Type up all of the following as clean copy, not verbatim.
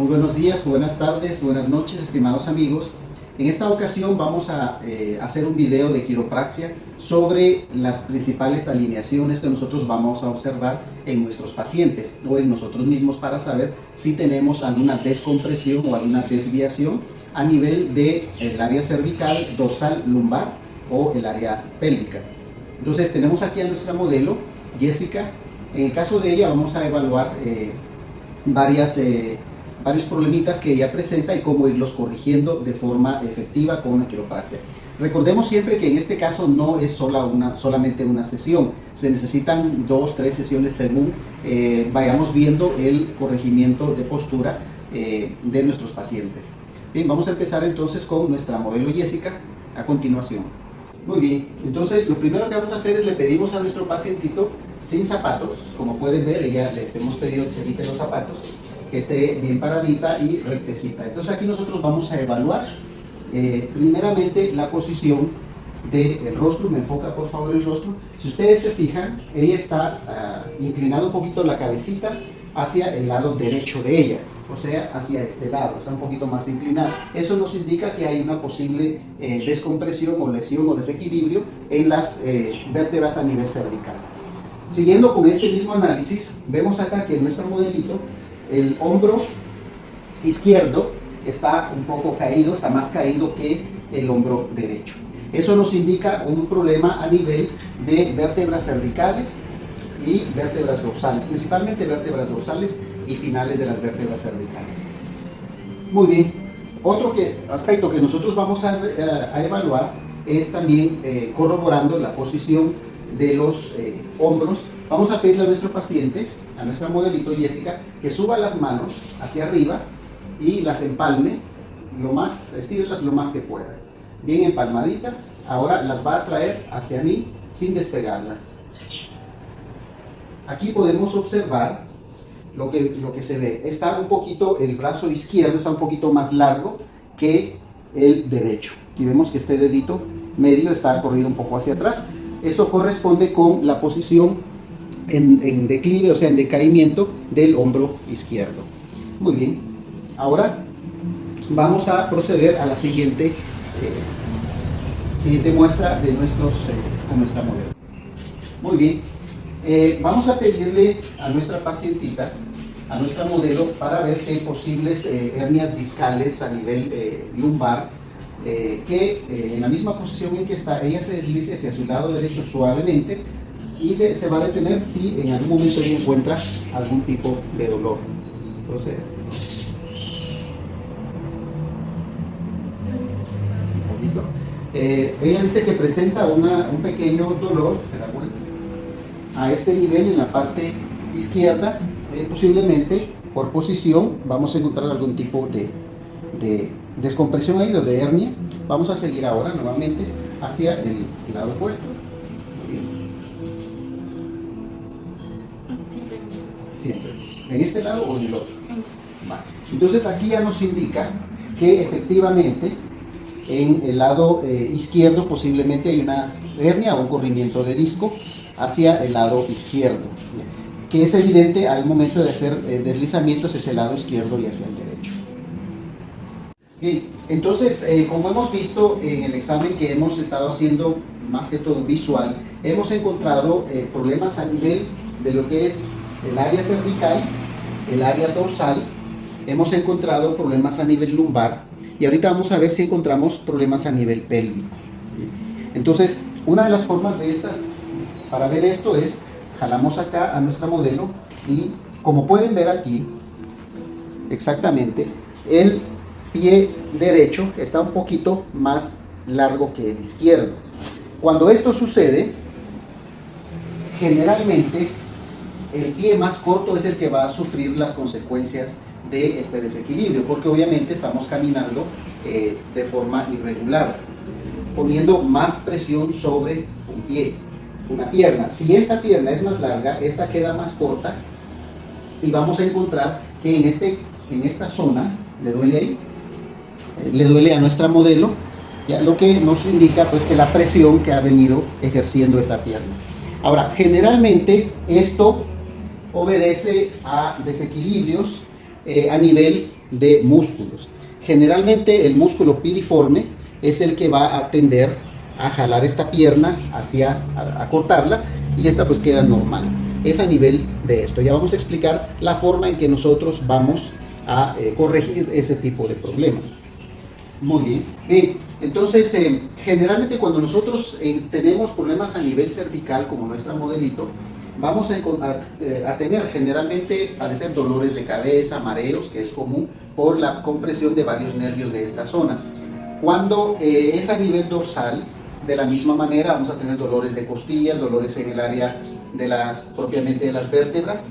Muy buenos días, buenas tardes, buenas noches, estimados amigos. En esta ocasión vamos a hacer un video de quiropraxia sobre las principales alineaciones que nosotros vamos a observar en nuestros pacientes o en nosotros mismos para saber si tenemos alguna descompresión o alguna desviación a nivel del área cervical, dorsal, lumbar o el área pélvica. Entonces tenemos aquí a nuestra modelo, Jessica. En el caso de ella vamos a evaluar varios problemitas que ella presenta y cómo irlos corrigiendo de forma efectiva con la quiropraxia. Recordemos siempre que en este caso no es solamente una sesión, se necesitan 2 o 3 sesiones según vayamos viendo el corregimiento de postura de nuestros pacientes. Bien, vamos a empezar entonces con nuestra modelo Jessica a continuación. Muy bien, entonces lo primero que vamos a hacer es le pedimos a nuestro pacientito sin zapatos, como pueden ver, ella le hemos pedido que se quite los zapatos, que esté bien paradita y rectecita. Entonces aquí nosotros vamos a evaluar primeramente la posición del rostro. Me enfoca por favor el rostro. Si ustedes se fijan, ella está inclinando un poquito la cabecita hacia el lado derecho de ella, o sea, hacia este lado, está un poquito más inclinada. Eso nos indica que hay una posible descompresión o lesión o desequilibrio en las vértebras a nivel cervical. Siguiendo con este mismo análisis, vemos acá que en nuestro modelito el hombro izquierdo está un poco caído, está más caído que el hombro derecho. Eso nos indica un problema a nivel de vértebras cervicales y vértebras dorsales, principalmente vértebras dorsales y finales de las vértebras cervicales. Muy bien, otro aspecto que nosotros vamos a evaluar es también corroborando la posición de los hombros. Vamos a pedirle a nuestro paciente, a nuestra modelito Jessica, que suba las manos hacia arriba y las empalme, estírelas lo más que pueda. Bien empalmaditas, ahora las va a traer hacia mí sin despegarlas. Aquí podemos observar lo que se ve. Está un poquito, el brazo izquierdo está un poquito más largo que el derecho. Aquí vemos que este dedito medio está corrido un poco hacia atrás. Eso corresponde con la posición en declive, o sea, en decaimiento del hombro izquierdo. Muy bien, ahora vamos a proceder a la siguiente muestra de con nuestra modelo. Muy bien, vamos a pedirle a nuestra pacientita, a nuestra modelo, para ver si hay posibles hernias discales a nivel lumbar, que en la misma posición en que está, ella se deslice hacia su lado derecho suavemente y se va a detener si en algún momento ella encuentra algún tipo de dolor. Procede. Ella dice que presenta un pequeño dolor, se da vuelta, a este nivel en la parte izquierda. Posiblemente por posición vamos a encontrar algún tipo de descompresión ahí, de hernia. Vamos a seguir ahora nuevamente hacia el lado opuesto. Siempre. ¿En este lado o en el otro? Vale. Entonces aquí ya nos indica que efectivamente en el lado izquierdo posiblemente hay una hernia o un corrimiento de disco hacia el lado izquierdo, que es evidente al momento de hacer deslizamientos hacia el lado izquierdo y hacia el derecho. Bien, entonces como hemos visto en el examen que hemos estado haciendo más que todo visual, hemos encontrado problemas a nivel de lo que es el área cervical, el área dorsal, hemos encontrado problemas a nivel lumbar y ahorita vamos a ver si encontramos problemas a nivel pélvico. Entonces, una de las formas de estas para ver esto es, jalamos acá a nuestra modelo y como pueden ver aquí, exactamente, el pie derecho está un poquito más largo que el izquierdo. Cuando esto sucede, generalmente el pie más corto es el que va a sufrir las consecuencias de este desequilibrio, porque obviamente estamos caminando de forma irregular, poniendo más presión sobre un pie, una pierna. Si esta pierna es más larga, esta queda más corta y vamos a encontrar que en esta zona, ¿le duele ahí? Le duele a nuestra modelo, ya, lo que nos indica pues que la presión que ha venido ejerciendo esta pierna. Ahora, generalmente esto obedece a desequilibrios a nivel de músculos. Generalmente el músculo piriforme es el que va a tender a jalar esta pierna hacia, a cortarla, y esta pues queda normal. Es a nivel de esto. Ya vamos a explicar la forma en que nosotros vamos a corregir ese tipo de problemas. Muy bien. Bien, entonces generalmente cuando nosotros tenemos problemas a nivel cervical, como nuestra modelito, vamos a tener generalmente, padecer dolores de cabeza, mareos, que es común por la compresión de varios nervios de esta zona. Cuando es a nivel dorsal, de la misma manera vamos a tener dolores de costillas, dolores en el área de propiamente de las vértebras,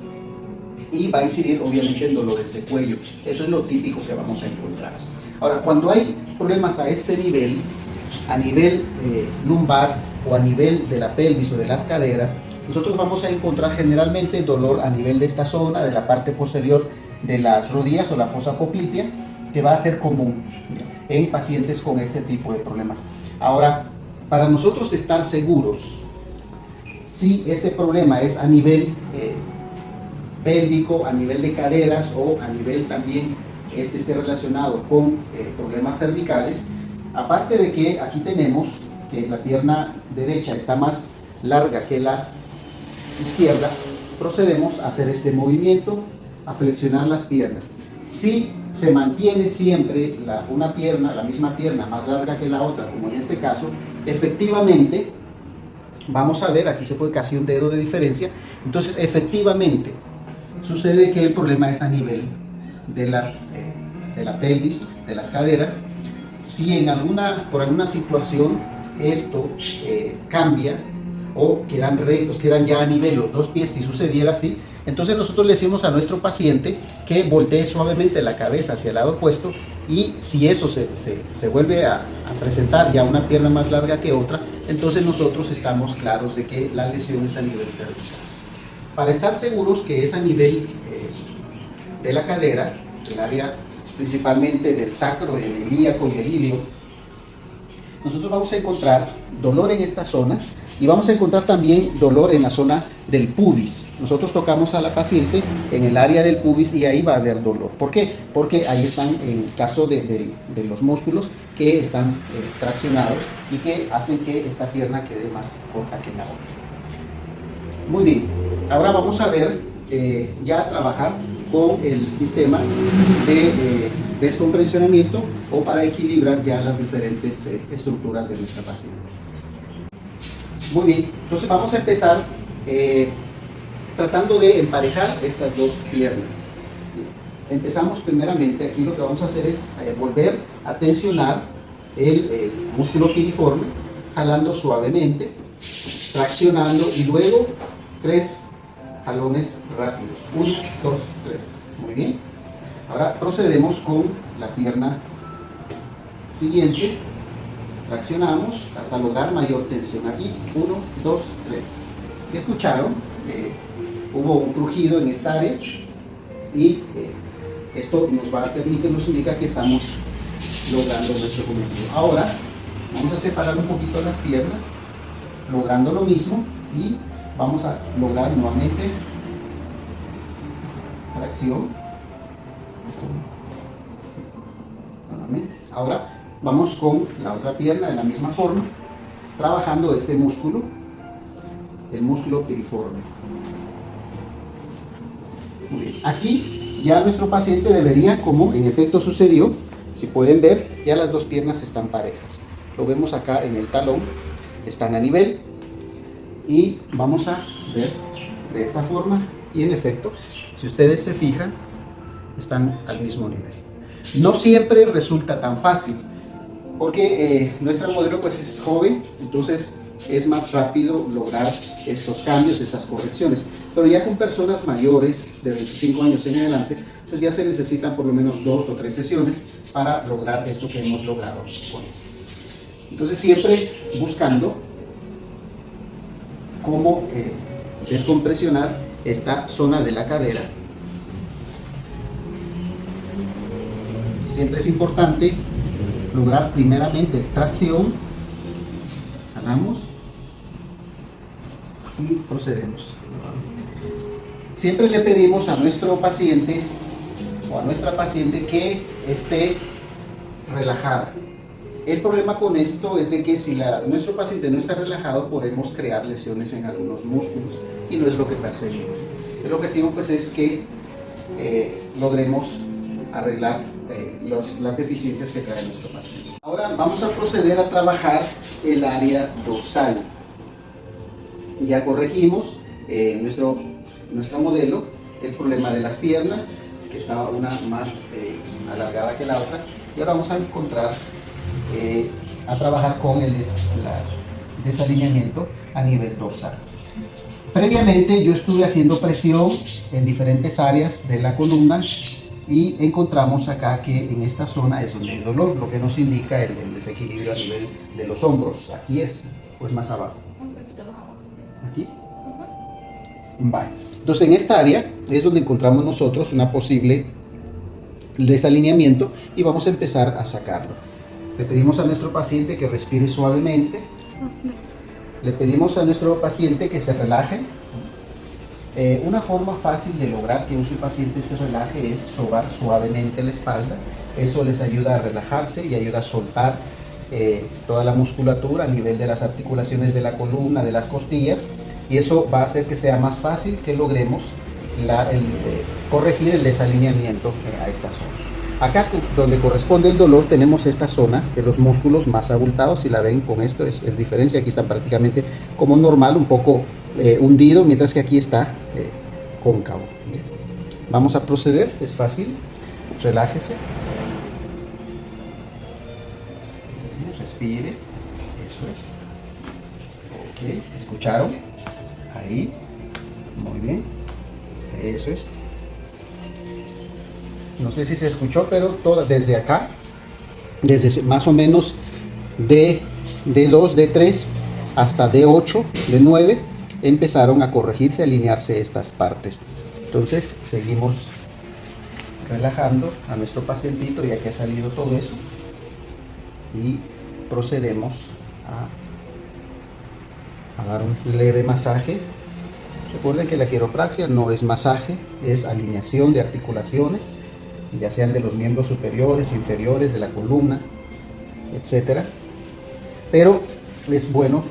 y va a incidir obviamente en dolores de cuello. Eso es lo típico que vamos a encontrar. Ahora, cuando hay problemas a este nivel, a nivel lumbar o a nivel de la pelvis o de las caderas, nosotros vamos a encontrar generalmente dolor a nivel de esta zona, de la parte posterior de las rodillas o la fosa poplitea, que va a ser común en pacientes con este tipo de problemas. Ahora, para nosotros estar seguros si este problema es a nivel pélvico, a nivel de caderas o a nivel también esté relacionado con problemas cervicales, aparte de que aquí tenemos que la pierna derecha está más larga que la izquierda, procedemos a hacer este movimiento, a flexionar las piernas. Si se mantiene siempre una pierna, la misma pierna más larga que la otra, como en este caso, efectivamente vamos a ver, aquí se puede casi un dedo de diferencia, entonces efectivamente sucede que el problema es a nivel de la pelvis, de las caderas. Si por alguna situación esto cambia o quedan rectos, quedan ya a nivel los dos pies, si sucediera así, entonces nosotros le decimos a nuestro paciente que voltee suavemente la cabeza hacia el lado opuesto, y si eso se vuelve a presentar ya una pierna más larga que otra, entonces nosotros estamos claros de que la lesión es a nivel cervical. Para estar seguros que es a nivel de la cadera, el área principalmente del sacro, el ilíaco y el ilio, nosotros vamos a encontrar dolor en esta zona y vamos a encontrar también dolor en la zona del pubis. Nosotros tocamos a la paciente en el área del pubis y ahí va a haber dolor. ¿Por qué? Porque ahí están, en el caso de los músculos que están traccionados y que hacen que esta pierna quede más corta que la otra. Muy bien, ahora vamos a ver, ya trabajar con el sistema de descompresionamiento o para equilibrar ya las diferentes estructuras de nuestra paciente. Muy bien, entonces vamos a empezar tratando de emparejar estas dos piernas. Empezamos primeramente, aquí lo que vamos a hacer es volver a tensionar el músculo piriforme, jalando suavemente, traccionando y luego 3 jalones rápidos. 1, 2, 3. Muy bien. Ahora procedemos con la pierna siguiente. Traccionamos hasta lograr mayor tensión. Aquí, 1, 2, 3. ¿Sí escucharon? Hubo un crujido en esta área y esto nos va a permitir, nos indica que estamos logrando nuestro cometido. Ahora vamos a separar un poquito las piernas, logrando lo mismo, y vamos a lograr nuevamente tracción. Ahora vamos con la otra pierna de la misma forma, trabajando este músculo, el músculo piriforme. Muy bien. Aquí ya nuestro paciente debería, como en efecto sucedió, si pueden ver, ya las dos piernas están parejas. Lo vemos acá en el talón, están a nivel. Y vamos a ver de esta forma, y en efecto, si ustedes se fijan, están al mismo nivel. No siempre resulta tan fácil, porque nuestra modelo pues es joven, entonces es más rápido lograr estos cambios, estas correcciones. Pero ya con personas mayores, de 25 años en adelante, pues ya se necesitan por lo menos 2 o 3 sesiones para lograr esto que hemos logrado con él. Entonces siempre buscando cómo descompresionar esta zona de la cadera. Siempre es importante lograr primeramente tracción, jalamos y procedemos. Siempre le pedimos a nuestro paciente o a nuestra paciente que esté relajada. El problema con esto es de que si nuestro paciente no está relajado, podemos crear lesiones en algunos músculos y no es lo que perseguimos. El objetivo pues es que logremos arreglar las deficiencias que trae nuestro paciente. Ahora vamos a proceder a trabajar el área dorsal. Ya corregimos nuestro modelo el problema de las piernas, que estaba una más alargada que la otra, y ahora vamos a a trabajar con el desalineamiento a nivel dorsal. Previamente yo estuve haciendo presión en diferentes áreas de la columna y encontramos acá que en esta zona es donde hay dolor, lo que nos indica el desequilibrio a nivel de los hombros. Aquí es pues más abajo. Un poquito más abajo. Aquí. Vale. Entonces en esta área es donde encontramos nosotros una posible desalineamiento y vamos a empezar a sacarlo. Le pedimos a nuestro paciente que respire suavemente. Le pedimos a nuestro paciente que se relaje. Una forma fácil de lograr que un paciente se relaje es sobar suavemente la espalda. Eso les ayuda a relajarse y ayuda a soltar toda la musculatura a nivel de las articulaciones de la columna, de las costillas, y eso va a hacer que sea más fácil que logremos corregir el desalineamiento a esta zona. Acá donde corresponde el dolor tenemos esta zona de los músculos más abultados. Si la ven con esto es diferencia, aquí están prácticamente como normal, un poco hundido, mientras que aquí está cóncavo. Vamos a proceder, es fácil, relájese, respire, eso es. Ok, ¿escucharon? Ahí, muy bien, eso es. No sé si se escuchó, pero desde acá, desde más o menos D2, D3 hasta D8, D9, empezaron a corregirse, a alinearse estas partes. Entonces seguimos relajando a nuestro pacientito ya que ha salido todo eso y procedemos a dar un leve masaje. Recuerden que la quiropraxia no es masaje, es alineación de articulaciones, ya sean de los miembros superiores, inferiores, de la columna, etcétera. Pero es bueno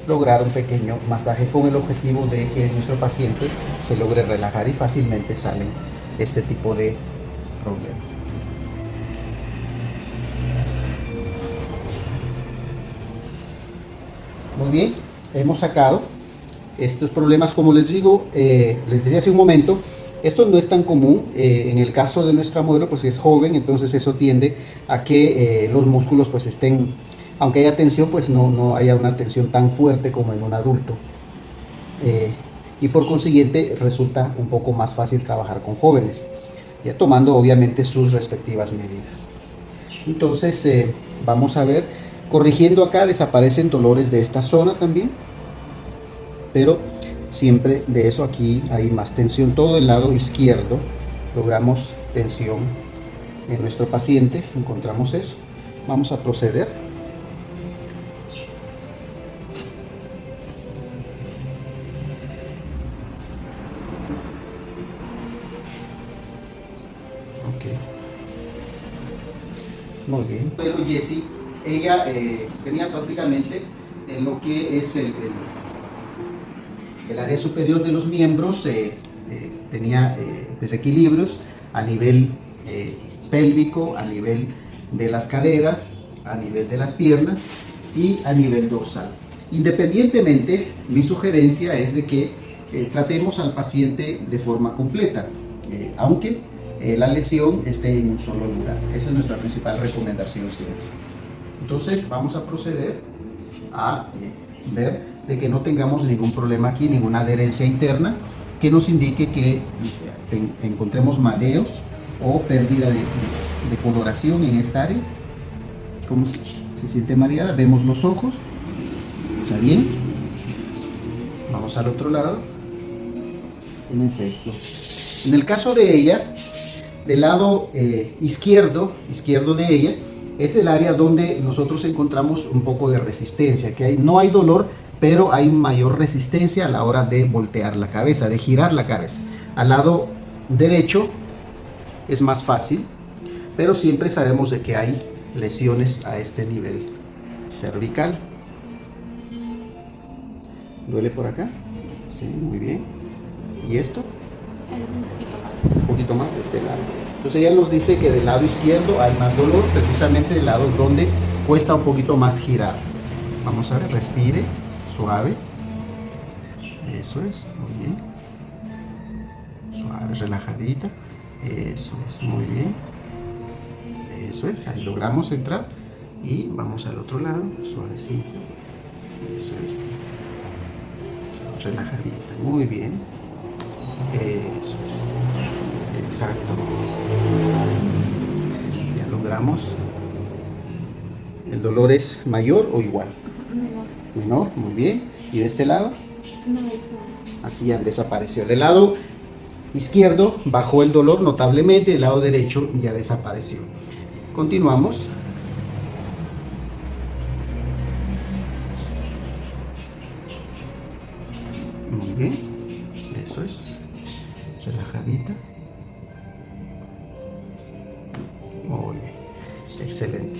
lograr un pequeño masaje con el objetivo de que nuestro paciente se logre relajar y fácilmente salen este tipo de problemas. Muy bien, hemos sacado estos problemas, como les digo, les decía hace un momento. Esto no es tan común, en el caso de nuestra modelo pues es joven, entonces eso tiende a que los músculos pues estén, aunque haya tensión, pues no haya una tensión tan fuerte como en un adulto. Y por consiguiente resulta un poco más fácil trabajar con jóvenes, ya tomando obviamente sus respectivas medidas. Entonces vamos a ver, corrigiendo acá desaparecen dolores de esta zona también, pero siempre de eso aquí hay más tensión. Todo el lado izquierdo logramos tensión en nuestro paciente, encontramos eso. Vamos a proceder. Ok. Muy bien. Pero Jessie, ella tenía prácticamente en lo que es el área superior de los miembros, tenía desequilibrios a nivel pélvico, a nivel de las caderas, a nivel de las piernas y a nivel dorsal. Independientemente, mi sugerencia es de que tratemos al paciente de forma completa, aunque la lesión esté en un solo lugar. Esa es nuestra principal recomendación siempre. Entonces vamos a proceder a ver de que no tengamos ningún problema aquí, ninguna adherencia interna que nos indique que encontremos mareos o pérdida de coloración en esta área. ¿Cómo se siente mareada? Vemos los ojos, ¿está bien? Vamos al otro lado. En efecto, en el caso de ella, del lado izquierdo de ella, es el área donde nosotros encontramos un poco de resistencia, que no hay dolor, pero hay mayor resistencia a la hora de voltear la cabeza, de girar la cabeza. Al lado derecho es más fácil, pero siempre sabemos de que hay lesiones a este nivel cervical. ¿Duele por acá? Sí, muy bien. ¿Y esto? Un poquito más de este lado. Entonces ella nos dice que del lado izquierdo hay más dolor, precisamente del lado donde cuesta un poquito más girar. Vamos a ver, respire, suave. Eso es, muy bien. Suave, relajadita. Eso es, muy bien. Eso es, ahí logramos entrar. Y vamos al otro lado, suavecito. Eso es. Relajadita, muy bien. Eso es. Exacto. Ya logramos. ¿El dolor es mayor o igual? Menor, muy bien. ¿Y de este lado? No, eso. Aquí ya desapareció. Del lado izquierdo bajó el dolor notablemente, del lado derecho ya desapareció. Continuamos. Muy bien. Eso es. Relajadita. Muy bien. Excelente.